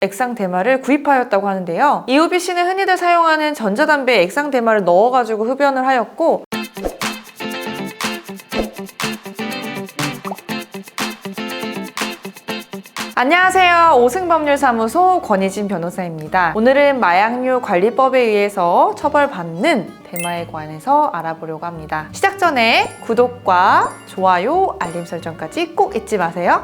액상 대마를 구입하였다고 하는데요. 이후 B씨는 흔히들 사용하는 전자담배에 액상 대마를 넣어가지고 흡연을 하였고, 안녕하세요. 오승법률사무소 권희진 변호사입니다. 오늘은 마약류 관리법에 의해서 처벌받는 대마에 관해서 알아보려고 합니다. 시작 전에 구독과 좋아요, 알림 설정까지 꼭 잊지 마세요.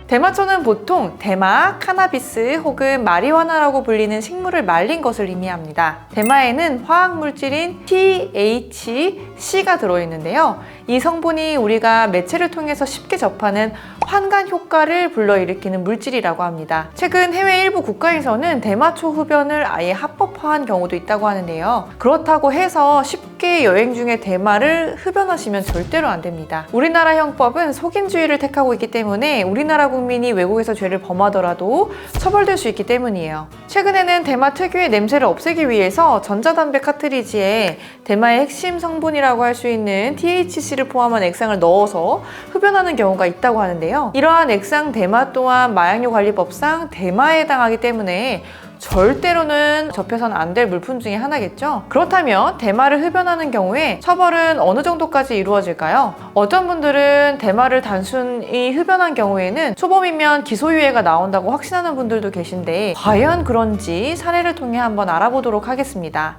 대마초는 보통 대마, 카나비스 혹은 마리화나라고 불리는 식물을 말린 것을 의미합니다. 대마에는 화학물질인 THC가 들어있는데요. 이 성분이 우리가 매체를 통해서 쉽게 접하는 환간 효과를 불러일으키는 물질이라고 합니다. 최근 해외 일부 국가에서는 대마초 흡연을 아예 합법화한 경우도 있다고 하는데요. 그렇다고 해서 쉽게 여행 중에 대마를 흡연하시면 절대로 안 됩니다. 우리나라 형법은 속인주의를 택하고 있기 때문에 우리나라 국민이 외국에서 죄를 범하더라도 처벌될 수 있기 때문이에요. 최근에는 대마 특유의 냄새를 없애기 위해서 전자담배 카트리지에 대마의 핵심 성분이라고 할 수 있는 THC를 포함한 액상을 넣어서 흡연하는 경우가 있다고 하는데요. 이러한 액상 대마 또한 마약류 관리법상 대마에 해당하기 때문에 절대로는 접해서는 안 될 물품 중에 하나겠죠. 그렇다면 대마를 흡연하는 경우에 처벌은 어느 정도까지 이루어질까요? 어떤 분들은 대마를 단순히 흡연한 경우에는 초범이면 기소유예가 나온다고 확신하는 분들도 계신데, 과연 그런지 사례를 통해 한번 알아보도록 하겠습니다.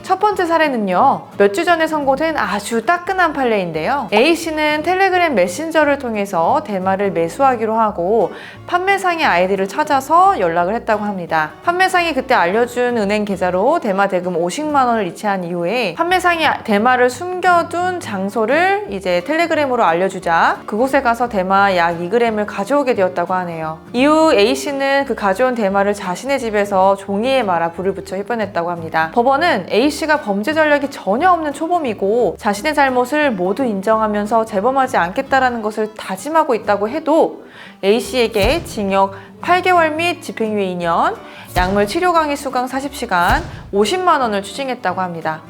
첫 번째 사례는요, 몇 주 전에 선고된 아주 따끈한 판례인데요. A씨는 텔레그램 메신저를 통해서 대마를 매수하기로 하고 판매상의 아이디를 찾아서 연락을 했다고 합니다. 판매상이 그때 알려준 은행 계좌로 대마 대금 50만 원을 이체한 이후에 판매상이 대마를 숨겨둔 장소를 이제 텔레그램으로 알려주자 그곳에 가서 대마 약 2g을 가져오게 되었다고 하네요. 이후 A씨는 그 가져온 대마를 자신의 집에서 종이에 말아 불을 붙여 흡연했다고 합니다. 법원은 A씨가 범죄 전력이 전혀 없는 초범이고 자신의 잘못을 모두 인정하면서 재범하지 않겠다라는 것을 다짐하고 있다고 해도 A씨에게 징역 8개월 및 집행유예 2년, 약물 치료 강의 수강 40시간, 50만 원을 추징했다고 합니다.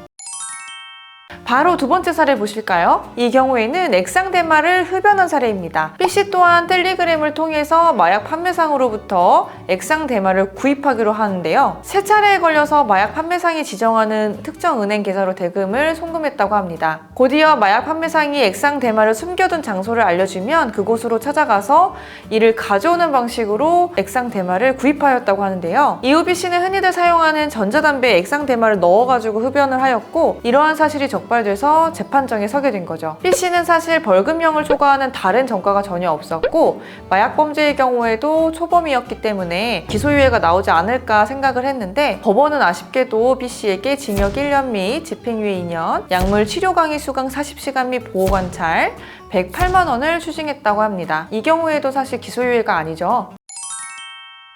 바로 두 번째 사례 보실까요? 이 경우에는 액상 대마를 흡연한 사례입니다. B씨 또한 텔레그램을 통해서 마약 판매상으로부터 액상 대마를 구입하기로 하는데요. 세 차례에 걸려서 마약 판매상이 지정하는 특정 은행 계좌로 대금을 송금했다고 합니다. 곧이어 마약 판매상이 액상 대마를 숨겨둔 장소를 알려주면 그곳으로 찾아가서 이를 가져오는 방식으로 액상 대마를 구입하였다고 하는데요. 이후 B씨는 흔히들 사용하는 전자담배에 액상 대마를 넣어가지고 흡연을 하였고, 이러한 사실이 적발돼서 재판정에 서게 된 거죠. B씨는 사실 벌금형을 초과하는 다른 전과가 전혀 없었고 마약 범죄의 경우에도 초범이었기 때문에 기소유예가 나오지 않을까 생각을 했는데, 법원은 아쉽게도 B씨에게 징역 1년 및 집행유예 2년, 약물 치료 강의 수강 40시간 및 보호관찰 108만 원을 추징했다고 합니다. 이 경우에도 사실 기소유예가 아니죠.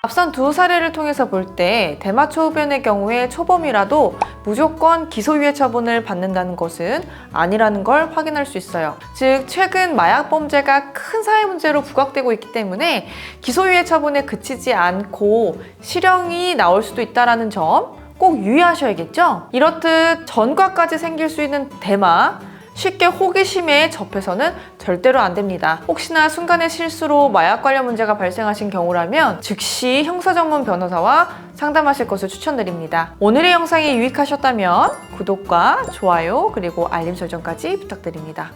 앞선 두 사례를 통해서 볼 때 대마초 흡연의 경우에 초범이라도 무조건 기소유예 처분을 받는다는 것은 아니라는 걸 확인할 수 있어요. 즉, 최근 마약 범죄가 큰 사회 문제로 부각되고 있기 때문에 기소유예 처분에 그치지 않고 실형이 나올 수도 있다는 점 꼭 유의하셔야겠죠? 이렇듯 전과까지 생길 수 있는 대마, 쉽게 호기심에 접해서는 절대로 안 됩니다. 혹시나 순간의 실수로 마약 관련 문제가 발생하신 경우라면 즉시 형사 전문 변호사와 상담하실 것을 추천드립니다. 오늘의 영상이 유익하셨다면 구독과 좋아요 그리고 알림 설정까지 부탁드립니다.